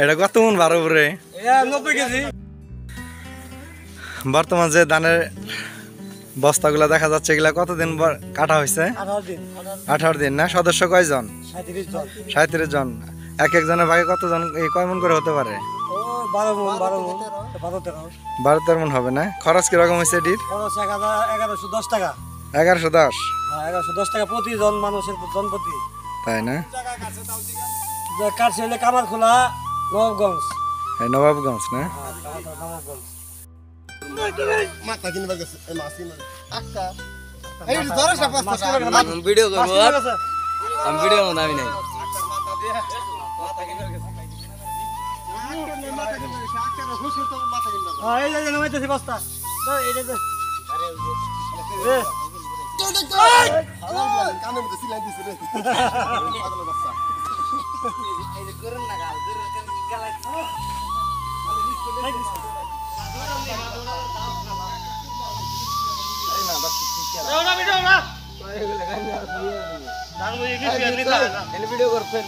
এটা কত মন ভার উপরে? 90 কেজি। বর্তমান যে ধানের বস্তাগুলা দেখা যাচ্ছে এগুলা কতদিন কাটা হয়েছে? 18 দিন। 18 দিন না? সদস্য কয়জন? 37 জন। 37 জন। এক একজনের ভাগে কতজন কয় মন করে হতে পারে? ও 12 মণ 12 13। 12-13 মন হবে না? খরচ কিরকম হয়েছে এটির? খরচ 1110 টাকা। 1110? হ্যাঁ 1110 টাকা প্রতি জন মানুষের জনপ্রতি। তাই না? কাটছে হলে কামারখোলা নবাবগঞ্জ। এই নবাবগঞ্জ না? নবাবগঞ্জ। ভিডিও করবো আমি ভিডিও মতো আমি নাই এই যে নামাইতেছি বস্তা এই যে ভিডিও করছেন